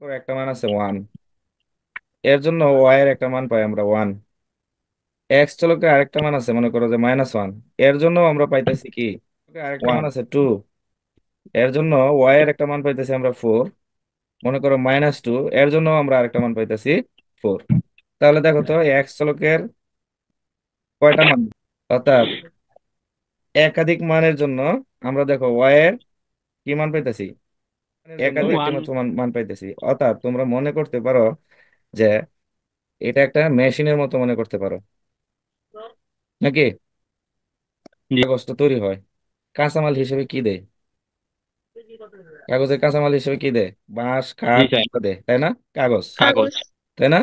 করে একটা মান আছে 1, এর জন্য ওয়াই এর একটা মান পাই আমরা 1। এক্স চলকের আরেকটা মান আছে, মনে করো যে -1, এর জন্য আমরা পাইতেছি কি, আরেকটা মান 1। আছে 2, এর জন্য ওয়াই এর একটা মান পাইতেছি আমরা 4। মনে করো -2, এর জন্য আমরা আরেকটা মান পাইতেছি 4। তাহলে দেখো তো এক্স চলকের কয়টা মান, অর্থাৎ একাধিক মানের জন্য আমরা দেখো ওয়াই এর কি মান পাইতেছি, একাধিক একটি ওয়ান। মাত্র মান মান পাইতেছি। অর্থাৎ তোমরা মনে করতে পারো যে এটা একটা মেশিনের মতো মনে করতে পারো নাকি। জি। কাগজটা তৈরি হয়, কাঁচামাল হিসেবে কি দেয়, কাগজের কাঁচামাল হিসেবে কি দেয়, বাঁশ জি কাঠ স্যার। এগুলো দেয়, তাই না? কাগজ, কাগজ। তাই না?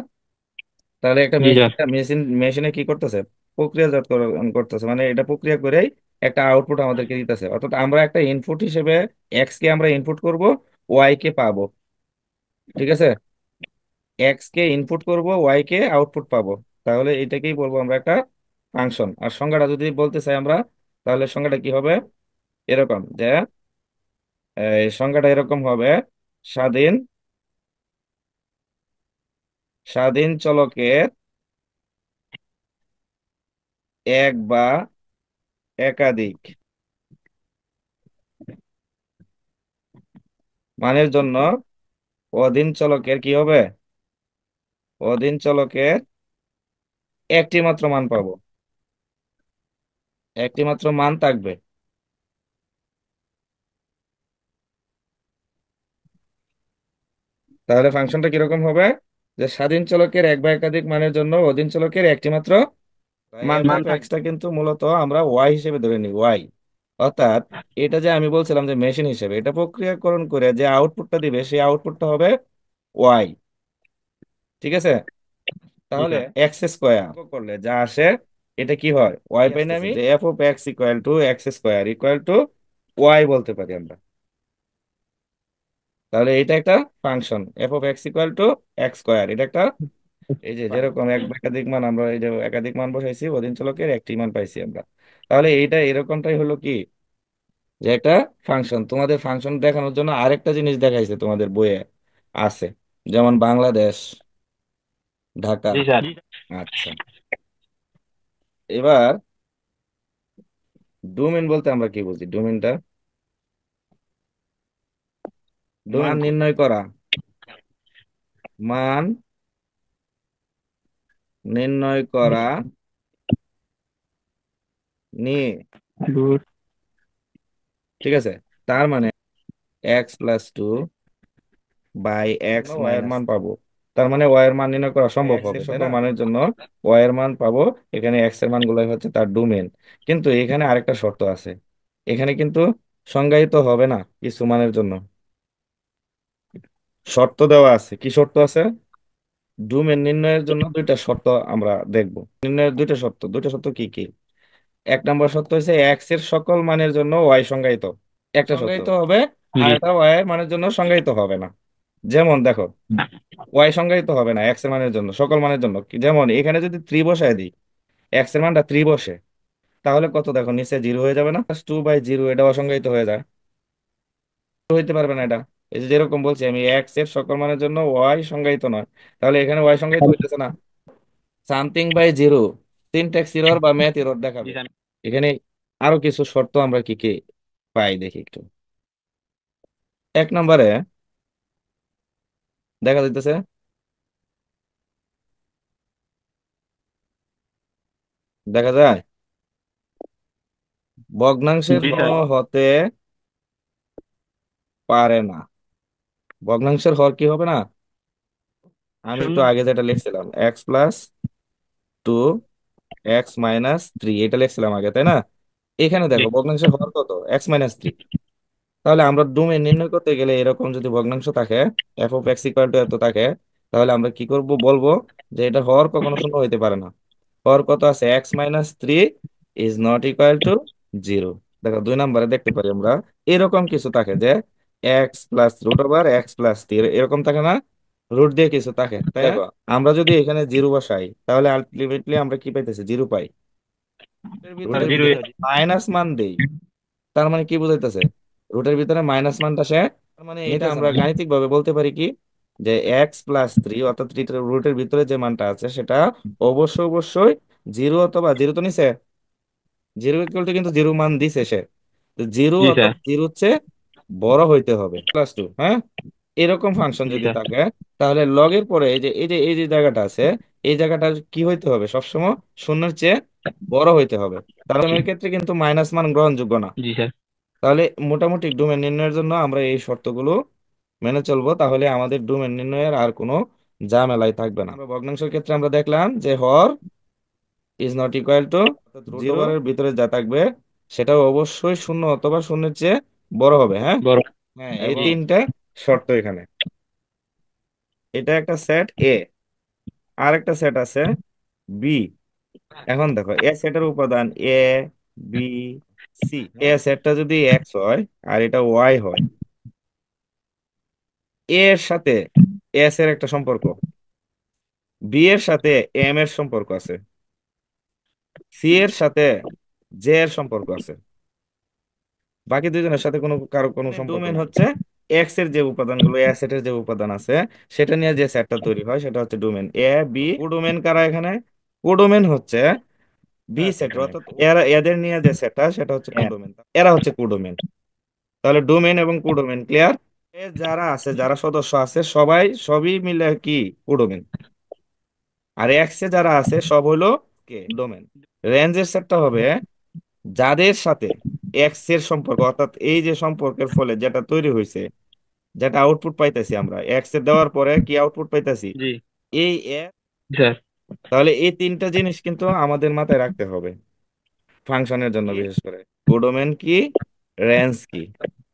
তাহলে একটা জি স্যার। মেশিনে কি করতেছে, করতেছে, মানে এটা প্রক্রিয়া করেই একটা আউটপুট আমাদেরকে দিতেছে। অর্থাৎ আমরা একটা ইনপুট হিসেবে এক্স কে আমরা ইনপুট করব, ওয়াই কে পাবো। ঠিক আছে, এক্স কে ইনপুট করব, ওয়াই কে আউটপুট পাবো। তাহলে এটাকেই বলবো আমরা একটা ফাংশন। আর সংজ্ঞাটা যদি বলতে চাই আমরা, তাহলে সংজ্ঞাটা কি হবে, এরকম যে এই সংজ্ঞাটা এরকম হবে: স্বাধীন স্বাধীন চলকের এক বা একাধিক মানের জন্য অধীন চলকের কি হবে, অধীন চলকের একটি মাত্র মান পাবো, একটি মাত্র মান থাকবে। তাহলে ফাংশনটা কিরকম হবে, যে স্বাধীন চলকের এক বা একাধিক মানের জন্য অধীন চলকের একটি মাত্র মান মান থাকবে। থাকবে। এক্সটা কিন্তু মূলত আমরা ওয়াই হিসেবে ধরে নিই, ওয়াই। অর্থাৎ এটা যে আমি বলছিলাম যে মেশিন হিসেবে, এটা প্রক্রিয়াকরণ করে যে আউটপুটটা দিবে সেই আউটপুটটা হবে ওয়াই। ঠিক আছে, জি তাহলে স্যার। এক্স স্কোয়ার করলে যা আসে, এটা কি হয়, ওয়াই পাই না আমি, যে f of x equal to x square equal to y বলতে পারি আমরা। তাহলে এটা একটা function, f of x equal to x square, এটা একটা, এই যে যেরকম এক বা একাধিক মান, আমরা এই যে একাধিক মান বসাইছি, অধীন চলকের একটি মান পাইছি আমরা। তাহলে এইটা এরকমটাই হলো কি, যে একটা ফাংশন। তোমাদের ফাংশন দেখানোর জন্য আরেকটা জিনিস দেখাইছে তোমাদের বইয়ে আছে, যেমন বাংলাদেশ, ঢাকা। জি স্যার। আচ্ছা, এবার ডোমেন বলতে আমরা কি বুঝি, ডোমেনটা, মান ডোমেন কি? নির্ণয় করা, মান নির্ণয় করা নিয়ে, গুড। ঠিক আছে। তার মানে x+2 বাই এক্স ওয়াই এর মান পাবো। তার মানে ওয়াই এর মান নির্ণয় করা সম্ভব হবে, সকল মানের জন্য ওয়াই এর মান পাবো। এখানে এক্স এর মান গুলাই হচ্ছে তার ডোমেন। কিন্তু এখানে আরেকটা শর্ত আছে, এখানে কিন্তু সংজ্ঞায়িত হবে না কিছু মানের জন্য, শর্ত দেওয়া আছে। কি শর্ত আছে, ডোমেন নির্ণয়ের জন্য দুইটা শর্ত আমরা দেখব। নির্ণয়ের দুইটা শর্ত, দুইটা শর্ত কি কি? এক নম্বর শর্ত হচ্ছে এক্স এর সকল মানের জন্য ওয়াই সংজ্ঞায়িত, একটা শর্ত সংজ্ঞায়িত হবে। আর জি। এটা ওয়াই এর মানের জন্য সংজ্ঞায়িত হবে না। যেমন দেখো, ওয়াই সংজ্ঞায়িত হবে না এক্স এর মানের জন্য, সকল মানের জন্য। যেমন এখানে যদি 3 বসায় দিই, এক্স এর মানটা 3 বসে, তাহলে কত, দেখো নিচে 0 হয়ে যাবে না, 2/0, এটা অসংজ্ঞায়িত হয়ে যায়, হইতে পারবে না এটা। এই যে যেরকম বলছি আমি, এক্স এর সকল মানের জন্য ওয়াই সংজ্ঞায়িত নয়, তাহলে এখানে ওয়াই সংজ্ঞায়িত হইতেছে না। Something by zero, syntax error বা ম্যাথ এরর জি দেখাবে স্যার। এখানে। আরো কিছু শর্ত আমরা কি কি পাই দেখি একটু। এক নম্বরে দেখা যাইতেছে, দেখা যায় ভগ্নাংশের জি স্যার। হর হতে পারে না। ভগ্নাংশের হর কি হবে না, আমি শূন্য। একটু আগে যেটা লিখছিলাম, x+2 x-3, এটা লিখছিলাম আগে, তাই না? এখানে জি। দেখো ভগ্নাংশের হর কত, x-3। তাহলে আমরা ডোমেন নির্ণয় করতে গেলে এরকম যদি ভগ্নাংশ থাকে, F of x equal two এত থাকে, তাহলে আমরা কি করব, বলবো যে এটা হর কখনো শূন্য হইতে পারে না। হর কত আছে, x-3 is not equal two 0। দেখো 2 নম্বরে দেখতে পারি আমরা এরকম কিছু থাকে যে x+√(x+3) এরকম থাকে না, রুট দিয়ে কিছু থাকে, তাই না? দেখো আমরা যদি এখানে 0 বসাই, তাহলে আলটিমেটলি আমরা কি পাইতেছি, 0 পাই। এর স্যার ভিতরে জিরো। যদি মাইনাস মান দেই, তার মানে কি বোঝাইতেছে, রুটের ভিতরে মাইনাস মানটা সে, তার মানে এটা নিতেছে আমরা না। গাণিতিক ভাবে বলতে পারি কি, যে x+3 অর্থাৎ রুটের ভিতরে যে মানটা আছে সেটা অবশ্যই অবশ্যই জিরো অথবা জিরো তো নিছে, জিরো ইকুয়াল টু কিন্তু জিরো মান দিছে সে, তো জিরো জি অর্থাৎ স্যার। জিরো হচ্ছে বড় হইতে হবে +2। হ্যাঁ, এরকম ফাংশন জি যদি স্যার। থাকে তাহলে লগের পরে এই যে জায়গাটা আছে, এই জায়গাটা কি হইতে হবে সবসময় শূন্যের চেয়ে বড় হইতে হবে। তার জি। এর ক্ষেত্রে কিন্তু মাইনাস মান গ্রহণযোগ্য না। জি স্যার। তাহলে মোটামুটি ডোমেন নির্ণয়ের জন্য আমরা এই শর্তগুলো মেনে চলবো, তাহলে আমাদের ডোমেন নির্ণয়ের আর কোনো ঝামেলাই থাকবে না। আমরা ভগ্নাংশের ক্ষেত্রে আমরা দেখলাম যে হর is not equal to root ওভারের ভিতরে যা থাকবে সেটা অবশ্যই শূন্য অথবা শূন্যের চেয়ে বড় হবে। হ্যাঁ, বড়। হ্যাঁ, এই জি। তিনটা শর্ত এখানে। এটা একটা সেট এ, আর একটা সেট আছে বি। এখন দেখো এ সেটের উপাদান এ, বি, সি। এ সেটটা যদি এক্স হয় আর এটা ওয়াই হয়, এ এর সাথে এস এর একটা সম্পর্ক, বি এর সাথে এম এর সম্পর্ক আছে, সি এর সাথে জে এর সম্পর্ক আছে, বাকি দুইজনের সাথে কারো কোনো সম্পর্ক ডোমেন হচ্ছে এক্স এর যে উপাদানগুলো এ সেটের যে উপাদান আছে সেটা নিয়ে যে সেটটা তৈরি হয় সেটা হচ্ছে ডোমেন এ বি। কোডোমেন কারা এখানে? কোডোমেন হচ্ছে বি সেটের, অর্থাৎ এরা এদের নিয়ে যে সেটটা সেটা হচ্ছে কোডোমেন, এরা হচ্ছে কোডোমেন। তাহলে ডোমেন এবং কোডোমেন ক্লিয়ার। যারা আছে, যারা সদস্য আছে সবই মিলে কি কোডোমেন, আর এক্স এ যারা আছে সব হইলো কে ডোমেন। রেঞ্জের সেটটা হবে যাদের সাথে এক্স এর সম্পর্ক, অর্থাৎ এই যে সম্পর্কের ফলে যেটা তৈরি হয়েছে, যেটা আউটপুট পাইতেছি আমরা এক্স এর দেওয়ার পরে কি আউটপুট পাইতেছি জি এই এ। স্যার। তাহলে এই তিনটা জিনিস কিন্তু আমাদের মাথায় রাখতে হবে ফাংশনের জন্য, জি। বিশেষ করে কোডোমেন কি, রেঞ্জ কি।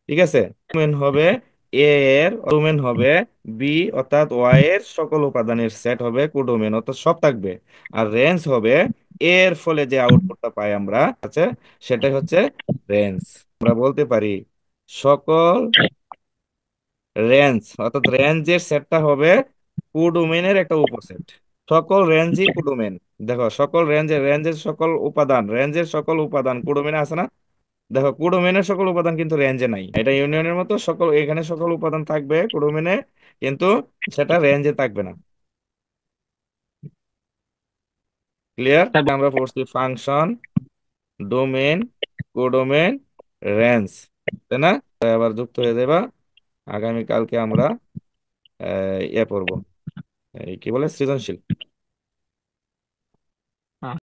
ঠিক আছে, ডোমেন হবে এ এর, ডোমেন হবে বি অর্থাৎ ওয়াই এর সকল উপাদানের সেট হবে কোডোমেন অর্থাৎ সব থাকবে। আর রেঞ্জ হবে এর ফলে যে আউটপুটটা পাই আমরা আছে সেটাই হচ্ছে রেঞ্জ। আমরা বলতে পারি সকল রেঞ্জ, অর্থাৎ রেঞ্জের সেটটা হবে কোডোমেনের একটা উপসেট। সকল রেঞ্জই কোডোমেন। দেখো সকল রেঞ্জের সকল উপাদান, রেঞ্জের সকল উপাদান কোডোমেনে আছে না? দেখো কোডোমেনের সকল উপাদান কিন্তু রেঞ্জে নাই, এটা ইউনিয়নের মতো সকল এখানে সকল উপাদান থাকবে কোডোমেনে, কিন্তু সেটা রেঞ্জে থাকবে না। ক্লিয়ার? স্যার। আমরা পড়ছি ফাংশন, ডোমেন, কোডোমেন, রেঞ্জ, তাই না? তাই আবার যুক্ত হয়ে যাবা। আগামী কালকে আমরা ইয়ে পড়বো, এই কি বলে সৃজনশীল।